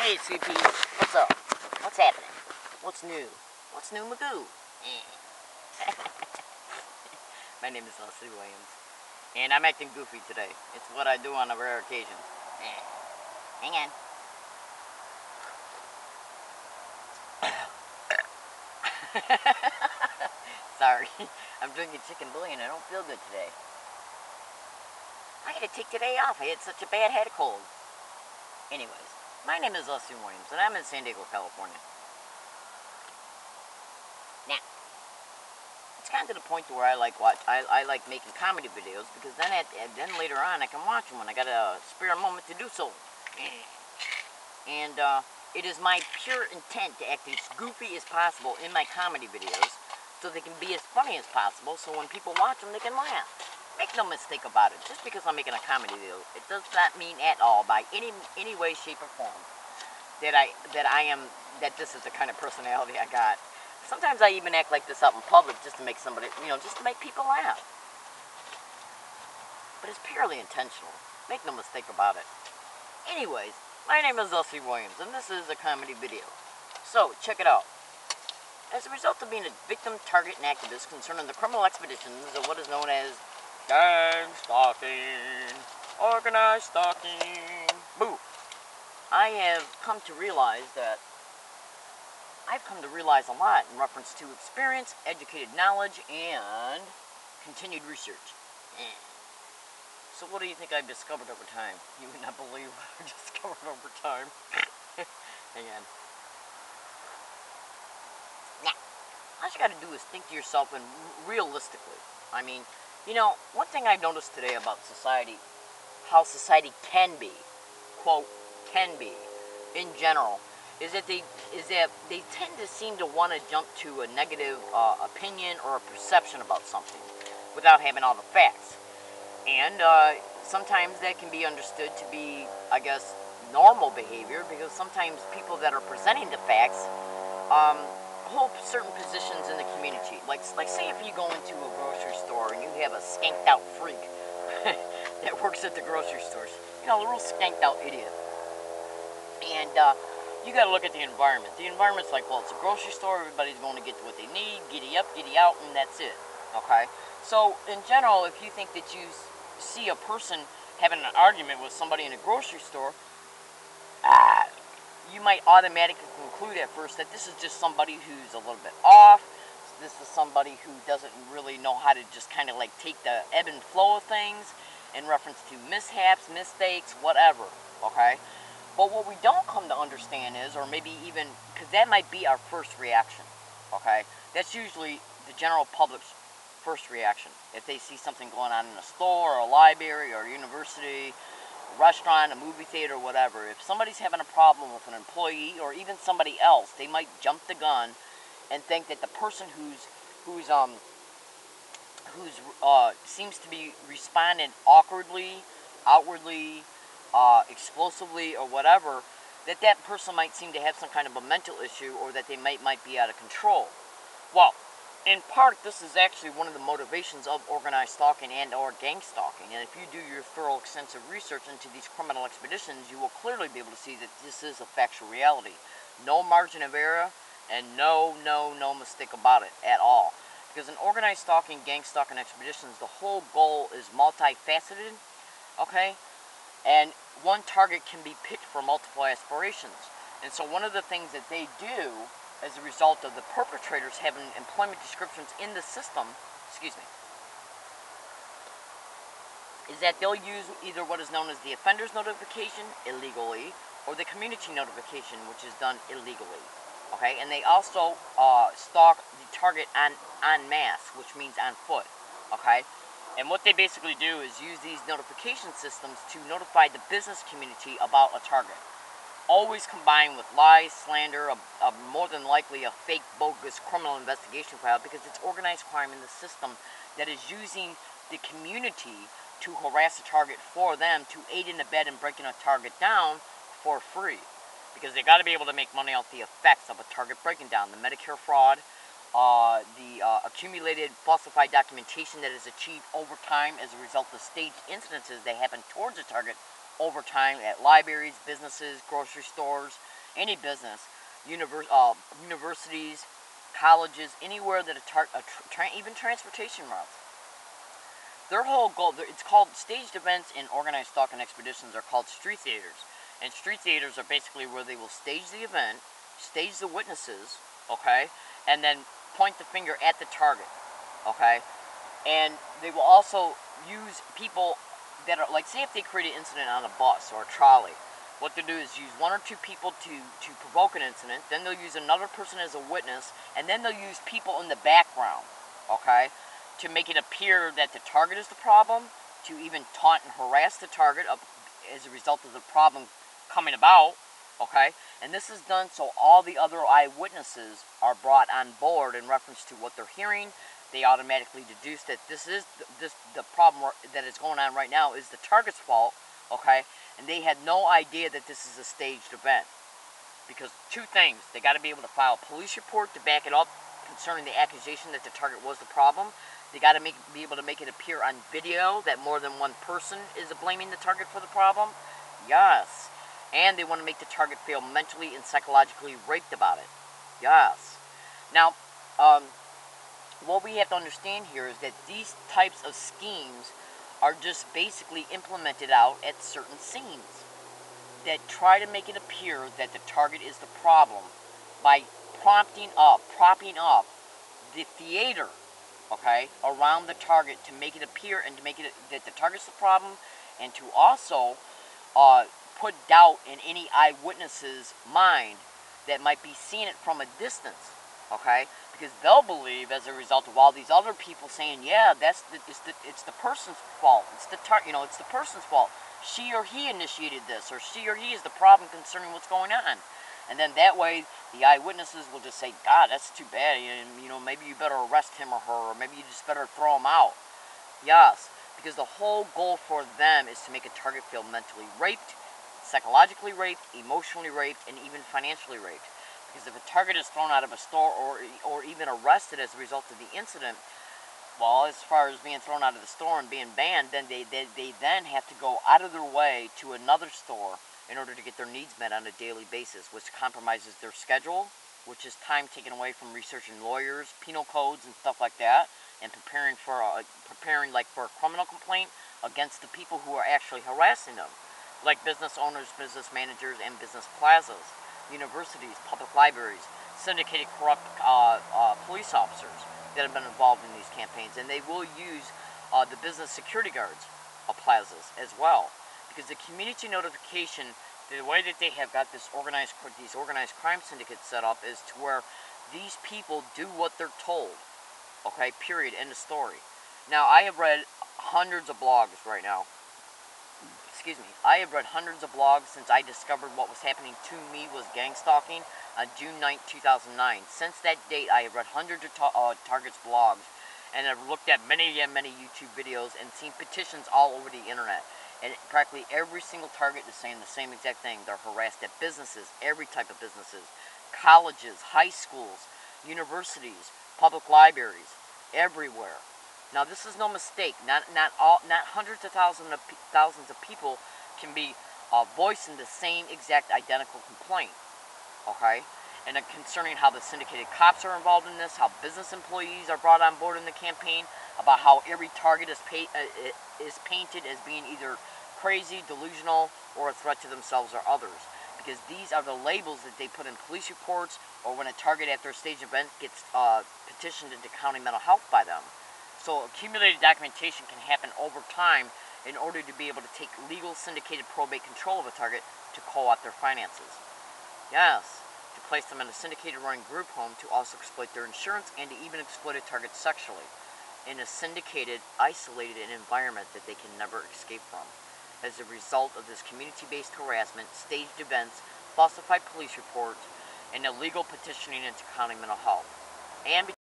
Hey, Sweet Pea. What's up? What's happening? What's new? What's new, Magoo? My name is Leslie Williams, and I'm acting goofy today. It's what I do on a rare occasion. Hang on. Sorry, I'm drinking chicken bouillon. I don't feel good today. I had to take today off. I had such a bad head cold. Anyways, my name is Leslie Williams, and I'm in San Diego, California. Now, it's gotten to the point where I like making comedy videos, because then later on I can watch them when I got a spare moment to do so. And it is my pure intent to act as goofy as possible in my comedy videos, so they can be as funny as possible, so when people watch them they can laugh. Make no mistake about it, just because I'm making a comedy video, it does not mean at all, by any way, shape, or form, that this is the kind of personality I got. Sometimes I even act like this out in public just to make somebody, just to make people laugh. But it's purely intentional. Make no mistake about it. Anyways, my name is Leslie Williams, and this is a comedy video. So, check it out. As a result of being a victim, target, and activist concerning the criminal expeditions of what is known as gang stalking, organized stalking, boo, I have come to realize a lot in reference to experience, educated knowledge, and continued research. So what do you think I've discovered over time? You would not believe what I've discovered over time. Hang on. Now, all you gotta do is think to yourself and realistically. I mean, one thing I've noticed today about society, how society can be, quote, can be, in general, is that they tend to seem to want to jump to a negative opinion or a perception about something without having all the facts. And sometimes that can be understood to be, I guess, normal behavior, because sometimes people that are presenting the facts hold certain positions in the community. Like say if you go into a grocery store and you have a skanked out freak that works at the grocery stores, a real skanked out idiot. And you got to look at the environment. The environment's like, well, it's a grocery store, everybody's going to get what they need, giddy up, giddy out, and that's it. Okay? So, in general, if you think that you see a person having an argument with somebody in a grocery store, you might automatically conclude at first that this is just somebody who's a little bit off. This is somebody who doesn't really know how to just kind of like take the ebb and flow of things in reference to mishaps, mistakes, whatever. Okay? But what we don't come to understand is, or maybe even, because that might be our first reaction, okay? That's usually the general public's first reaction. If they see something going on in a store, or a library, or a university, a restaurant, a movie theater, whatever, if somebody's having a problem with an employee, or even somebody else, they might jump the gun and think that the person who's seems to be responding awkwardly, outwardly, explosively, or whatever, that person might seem to have some kind of a mental issue, or that they might be out of control. Well, in part, this is actually one of the motivations of organized stalking and or gang stalking. And if you do your thorough, extensive research into these criminal expeditions, you will clearly be able to see that this is a factual reality. No margin of error, and no mistake about it at all. Because in organized stalking, gang stalking expeditions, the whole goal is multifaceted, okay? And one target can be picked for multiple aspirations. And so one of the things that they do as a result of the perpetrators having employment descriptions in the system, is that they'll use either what is known as the offender's notification illegally, or the community notification, which is done illegally. Okay, and they also stalk the target en masse, which means on foot. Okay. And what they basically do is use these notification systems to notify the business community about a target. Always combined with lies, slander, more than likely a fake, bogus criminal investigation file, because it's organized crime in the system that is using the community to harass a target for them, to aid in abet in breaking a target down for free. Because they got to be able to make money off the effects of a target breaking down. The Medicare fraud, the accumulated falsified documentation that is achieved over time as a result of staged incidences that happen towards a target over time at libraries, businesses, grocery stores, any business, universities, colleges, anywhere that even transportation routes. Their whole goal, it's called staged events and organized stalking expeditions are called street theaters. And street theaters are basically where they will stage the event, stage the witnesses, okay, and then point the finger at the target, okay. And they will also use people that are, like, say if they create an incident on a bus or a trolley, what they do is use one or two people to provoke an incident, then they'll use another person as a witness, and then they'll use people in the background, okay, to make it appear that the target is the problem, to even taunt and harass the target as a result of the problem coming about, okay, and this is done so all the other eyewitnesses are brought on board in reference to what they're hearing. They automatically deduce that the problem that is going on right now is the target's fault, okay, and they had no idea that this is a staged event. Because two things, they got to be able to file a police report to back it up concerning the accusation that the target was the problem. They got to be able to make it appear on video that more than one person is blaming the target for the problem. Yes. And they want to make the target feel mentally and psychologically raped about it. Yes. Now, what we have to understand here is that these types of schemes are just basically implemented out at certain scenes that try to make it appear that the target is the problem by propping up the theater, okay, around the target to make it appear and to make it that the target's the problem, and to also put doubt in any eyewitness's mind that might be seeing it from a distance, okay, because they'll believe as a result of all these other people saying, yeah, it's the person's fault, it's the person's fault. She or he initiated this, or she or he is the problem concerning what's going on. And then that way, the eyewitnesses will just say, God, that's too bad, and, maybe you better arrest him or her, or maybe you just better throw him out. Yes, because the whole goal for them is to make a target feel mentally raped, psychologically raped, emotionally raped, and even financially raped. Because if a target is thrown out of a store or even arrested as a result of the incident, well, as far as being thrown out of the store and being banned, then they then have to go out of their way to another store in order to get their needs met on a daily basis, which compromises their schedule, which is time taken away from researching lawyers, penal codes, and stuff like that, and preparing for a criminal complaint against the people who are actually harassing them, like business owners, business managers, and business plazas, universities, public libraries, syndicated corrupt police officers that have been involved in these campaigns, and they will use the business security guards of plazas as well, because the community notification, the way that they have got these organized crime syndicates set up is to where these people do what they're told, okay, period, end of story. Now, I have read hundreds of blogs right now. Excuse me. I have read hundreds of blogs since I discovered what was happening to me was gang stalking on June 9th, 2009. Since that date, I have read hundreds of targets blogs, and I've looked at many YouTube videos and seen petitions all over the internet. And practically every single target is saying the same exact thing. They're harassed at businesses, every type of businesses, colleges, high schools, universities, public libraries, everywhere. Now, this is no mistake. Not hundreds of thousands of people can be voicing the same exact identical complaint. Okay, and then concerning how the syndicated cops are involved in this, how business employees are brought on board in the campaign, about how every target is painted as being either crazy, delusional, or a threat to themselves or others. Because these are the labels that they put in police reports, or when a target after a staged event gets petitioned into county mental health by them. So accumulated documentation can happen over time in order to be able to take legal syndicated probate control of a target to co-opt their finances. Yes, to place them in a syndicated running group home to also exploit their insurance and to even exploit a target sexually in a syndicated, isolated environment that they can never escape from. As a result of this community-based harassment, staged events, falsified police reports, and illegal petitioning into county mental health. And